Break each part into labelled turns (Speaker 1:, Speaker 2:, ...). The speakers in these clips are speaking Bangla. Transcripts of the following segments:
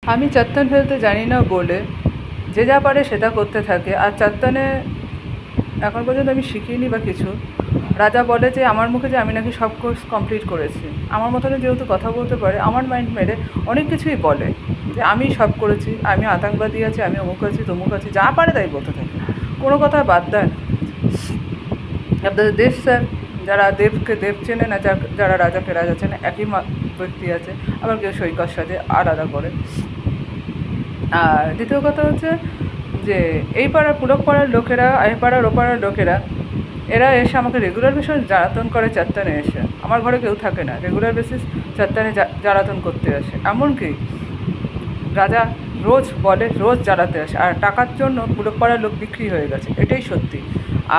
Speaker 1: আমি চাত্তান ফেলতে জানি না বলে যে যা পারে সেটা করতে থাকে। আর চাত্তানে এখন পর্যন্ত আমি শিখিনি বা কিছু। রাজা বলে যে আমার মুখে যে আমি নাকি সব কোর্স কমপ্লিট করেছি। আমার মতনে যেহেতু কথা বলতে পারে, আমার মাইন্ড মেরে অনেক কিছুই বলে যে আমি সব করেছি, আমি আতঙ্কবাদী আছি, আমি অমুক আছি তমুক আছি, যা পারে তাই বলতে থাকে, কোনো কথা বাদ দেয় না। আপনাদের দেব স্যার, যারা দেবকে দেব চেনে না, যারা রাজাকে রাজা চেনে, একই ব্যক্তি আছে। আবার কেউ সৈকত সাথে আলাদা করে। আর দ্বিতীয় কথা হচ্ছে যে এই পাড়ার পুলক পাড়ার লোকেরা, এই পাড়ার ও পাড়ার লোকেরা, এরা এসে আমাকে রেগুলার বেসিস জ্বালাতন করে চাত্তানে এসে। আমার ঘরে কেউ থাকে না, রেগুলার বেসিস চাত্তানে জ্বালাতন করতে আসে। এমনকি রাজা রোজ বলে রোজ জ্বালাতে আসে, আর টাকার জন্য পুলক পাড়ার লোক বিক্রি হয়ে গেছে, এটাই সত্যি।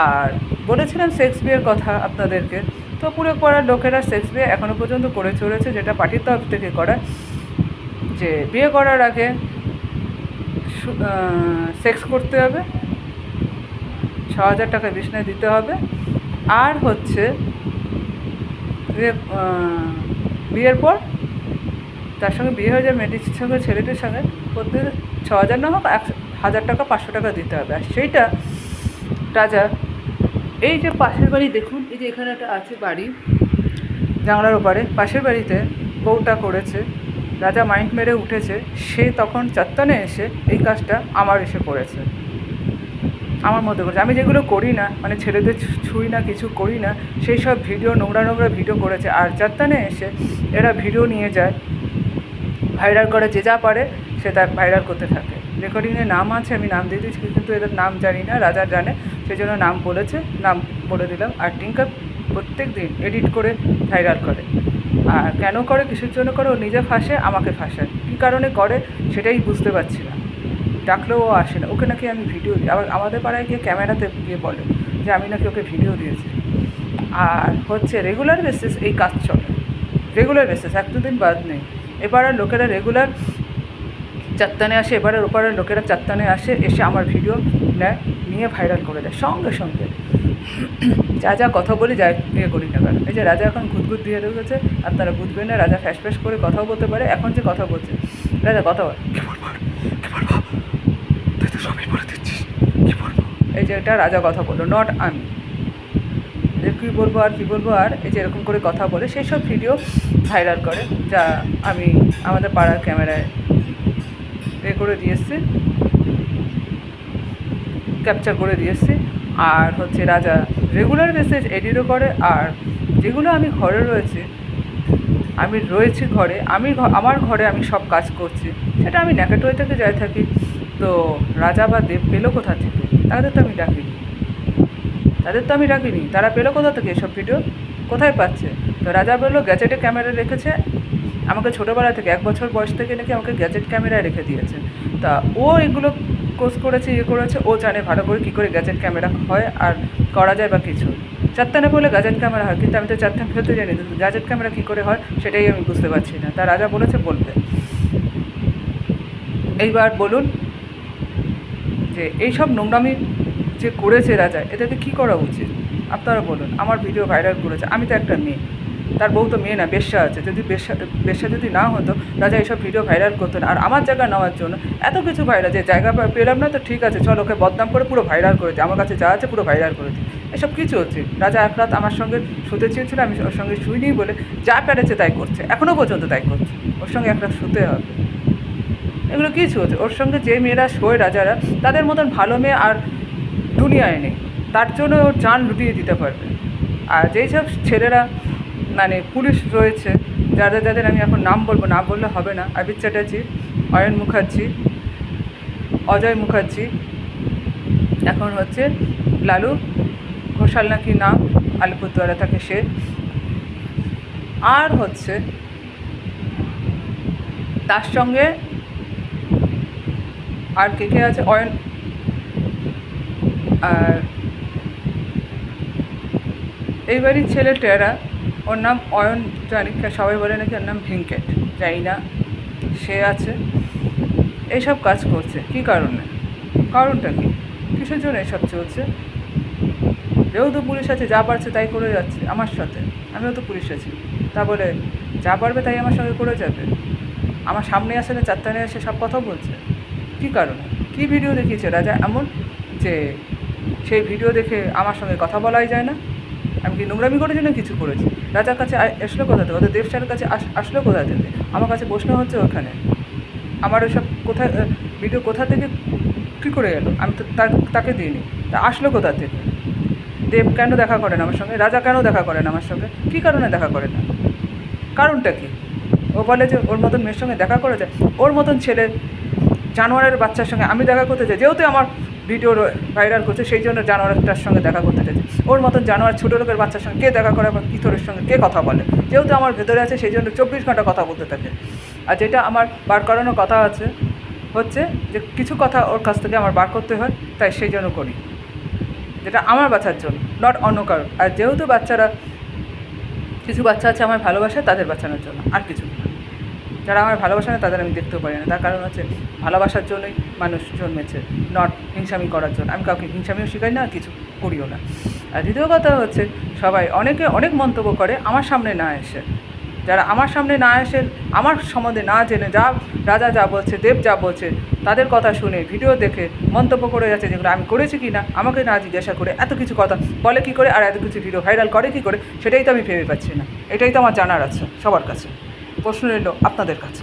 Speaker 1: আর বলেছিলাম সেক্স বিয়ের কথা আপনাদেরকে, তো পুলক পাড়ার লোকেরা সেক্স বিয়ে এখনও পর্যন্ত করে চলেছে, যেটা পার্টির তরফ থেকে করা। যে বিয়ে করার আগে সেক্স করতে হবে, 6,000 টাকা বিছনায় দিতে হবে। আর হচ্ছে বিয়ের পর তার সঙ্গে বিয়ে হয়ে যায় মেয়েটির সঙ্গে, ছেলেটির সঙ্গে প্রত্যেক 6,000 না হোক 1,000 টাকা, 500 টাকা দিতে হবে। আর সেইটা রাজা, এই যে পাশের বাড়ি দেখুন, এই যে এখানে একটা আছে বাড়ি জাংলার ওপারে, পাশের বাড়িতে বউটা করেছে, রাজা মাইন্ড মেরে উঠেছে, সে তখন চাত্তানে এসে এই কাজটা আমার এসে করেছে, আমার মতো করেছে। আমি যেগুলো করি না, মানে ছেলেদের ছুঁই না, কিছু করি না, সেই সব ভিডিও, নোংরা নোংরা ভিডিও করেছে। আর চাত্তানে এসে এরা ভিডিও নিয়ে যায়, ভাইরাল করে, যে যা পারে সে তা ভাইরাল করতে থাকে। রেকর্ডিংয়ে নাম আছে, আমি নাম দিয়ে দিচ্ছি, কিন্তু এদের নাম জানি না, রাজা জানে, সেই জন্য নাম বলেছে, নাম বলে দিলাম। আর টিঙ্কা প্রত্যেক দিন এডিট করে ভাইরাল করে। আর কেন করে, কিসের জন্য করে, ও নিজে ফাঁসে, আমাকে ফাঁসায়। কী কারণে করে সেটাই বুঝতে পারছি না। ডাকলেও ও আসে না, ওকে নাকি আমি ভিডিও দিই, আবার আমাদের পাড়ায় গিয়ে ক্যামেরাতে গিয়ে বলে যে আমি নাকি ওকে ভিডিও দিয়েছি। আর হচ্ছে রেগুলার বেসিস এই কাজ চলে, রেগুলার বেসিস, এক দুদিন বাদ নেই। এবারের লোকেরা রেগুলার চাত্তানে আসে, এবারের ওপারের লোকেরা চাত্তানে আসে, এসে আমার ভিডিও নেয়, নিয়ে ভাইরাল করে দেয় সঙ্গে সঙ্গে। যা যা কথা বলি, যা নিয়ে করি না কেন। এই যে রাজা এখন ঘুতঘুত দিয়ে ঢুকেছে, আপনারা বুঝবেন না, রাজা ফ্যাস ফ্যাস করে কথাও বলতে পারে। এখন যে কথা বলছে রাজা, কথা বল, কী বলবো কী বলবো, তুই তো সবই বলে দিচ্ছিস, কী বলবো। এই যে এটা রাজা কথা বললো, নট আমি, যে কী বলবো আর কী বলবো। আর এই যে এরকম করে কথা বলে, সেই সব ভিডিও ভাইরাল করে, যা আমি আমাদের পাড়ার ক্যামেরায় এ করে দিয়ে এসছি, ক্যাপচার করে দিয়ে এসছি। আর হচ্ছে রাজা রেগুলার বেসিস এডিটও করে। আর যেগুলো আমি ঘরে রয়েছি, আমি রয়েছি ঘরে, আমার ঘরে আমি সব কাজ করছি, সেটা আমি ন্যাকেটওয়ে থেকে যাই থাকি। তো রাজা বা দেব পেলো কোথা থেকে? তাদের তো আমি ডাকিনি, তারা পেলো কোথা থেকে এসব ভিডিও? কোথায় পাচ্ছে? তো রাজা বললো গ্যাজেটে ক্যামেরা রেখেছে, আমাকে ছোটোবেলা থেকে, 1 বছর বয়স থেকে নাকি আমাকে গ্যাজেট ক্যামেরায় রেখে দিয়েছে। তা ও এগুলো কোর্স করেছে, ইয়ে করেছে, ও জানে ভালো করে কী করে গ্যাজেট ক্যামেরা হয় আর করা যায় বা কিছু। চারটানে বলে গ্যাজেট ক্যামেরা হয়, কিন্তু আমি তো চারটান ফেলতে জানি, কিন্তু গ্যাজেট ক্যামেরা কী করে হয় সেটাই আমি বুঝতে পারছি না। তা রাজা বলেছে বলবে। এইবার বলুন যে এইসব নোংরামি যে করেছে রাজা, এদেরকে কী করা উচিত আপনারা বলুন। আমার ভিডিও ভাইরাল করেছে, আমি তো একটা মেয়ে, তার বউ তো মেয়ে না, বেশ্যা আছে। যদি বেশ্যা যদি না হতো, রাজা এইসব ভিডিও ভাইরাল করতো না। আর আমার জায়গা নেওয়ার জন্য এত কিছু ভাইরাল, যে জায়গা পেলাম না তো ঠিক আছে, চল ওকে বদনাম করে পুরো ভাইরাল করে দিই, আমার কাছে যা আছে পুরো ভাইরাল করে দিই। এসব কিছু হচ্ছে। রাজা এক রাত আমার সঙ্গে শুতে চেয়েছিল, আমি ওর সঙ্গে শুইনি বলে যা পেরেছে তাই করছে, এখনও পর্যন্ত তাই করছে। ওর সঙ্গে এক রাত শুতে হবে, এগুলো কিছু হচ্ছে। ওর সঙ্গে যে মেয়েরা শোয় রাজারা, তাদের মতন ভালো মেয়ে আর দুনিয়ায় নেই, তার জন্য ওর জান লুটিয়ে দিতে পারবে। আর যেই সব ছেলেরা, মানে পুলিশ রয়েছে, যাদের যাদের আমি এখন নাম বলবো, নাম বললে হবে না, আবির চ্যাটার্জি, অয়ন মুখার্জি, অজয় মুখার্জি, এখন হচ্ছে লালু ঘোষাল নাকি নাম, আলিপুরদুয়ারে থাকে সে, আর হচ্ছে তার সঙ্গে আর কে কে আছে, অয়ন, আর এই বাড়ির ছেলে টেরা, ওর নাম অয়ন জানি, সবাই বলে নাকি ওর নাম ভেঙ্কেট, জানি না, সে আছে। এইসব কাজ করছে কী কারণে? কারণটা কী? কিসের জন্য এসব চলছে? যেহেতু পুলিশ আছে, যা পারছে তাই করে যাচ্ছে আমার সাথে, আমিও তো পুলিশ আছি, তা বলে যা পারবে তাই আমার সঙ্গে করে যাবে? আমার সামনে আসে না চারটানে এসে সব কথা বলছে? কী কারণে? কী ভিডিও দেখিয়েছে রাজা এমন যে সেই ভিডিও দেখে আমার সঙ্গে কথা বলাই যায় না? আমি কি নোংরামি করেছি না কিছু করেছি? রাজার কাছে আসলো কোথা থেকে? ওদের দেবসারের কাছে আসলো কোথা থেকে? আমার কাছে প্রশ্ন হচ্ছে ওখানে আমার ওইসব কোথায় ভিডিও কোথা থেকে কী করে এলো? আমি তো তাকে দিইনি, তা আসলো কোথা থেকে? দেব কেন দেখা করেন আমার সঙ্গে? রাজা কেন দেখা করেন আমার সঙ্গে? কী কারণে দেখা করে না? কারণটা কী? ও বলে যে ওর মতন মেয়ের সঙ্গে দেখা করে যায়। ওর মতন ছেলে জানোয়ারের বাচ্চার সঙ্গে আমি দেখা করতে চাই, যেহেতু আমার ভিডিও ভাইরাল করছে সেই জন্য জানোয়ারটার সঙ্গে দেখা করতে চাইছি। ওর মতন জানোয়ার ছোটো লোকের বাচ্চার সঙ্গে কে দেখা করে বা ইতরের সঙ্গে কে কথা বলে? যেহেতু আমার ভেতরে আছে সেই জন্য 24 ঘন্টা কথা বলতে থাকে। আর যেটা আমার বার করানোর কথা আছে হচ্ছে যে কিছু কথা ওর কাছ থেকে আমার বার করতে হয়, তাই সেই জন্য করি, যেটা আমার বাচ্চার জন্য, নট অন্য কারণ। আর যেহেতু বাচ্চারা কিছু বাচ্চা আছে আমার ভালোবাসে, তাদের বাঁচানোর জন্য, আর কিছু না। যারা আমার ভালোবাসে না তাদের আমি দেখতেও পারি না, তার কারণ হচ্ছে ভালোবাসার জন্যই মানুষ জন্মেছে, নট হিংসামি করার জন্য। আমি কাউকে হিংসামিও শেখাই না, কিছু করিও না। আর দ্বিতীয় কথা হচ্ছে সবাই অনেকে অনেক মন্তব্য করে আমার সামনে না এসে। যারা আমার সামনে না এসে, আমার সম্বন্ধে না জেনে, যা রাজা যা বলছে, দেব যা বলছে, তাদের কথা শুনে ভিডিও দেখে মন্তব্য করে যাচ্ছে, যেগুলো আমি করেছি কি না আমাকে না জিজ্ঞাসা করে এত কিছু কথা বলে কী করে, আর এত কিছু ভিডিও ভাইরাল করে কী করে, সেটাই তো আমি ভেবে পাচ্ছি না। এটাই তো আমার জানার আছে সবার কাছে। প্রশ্ন রইল আপনাদের কাছে।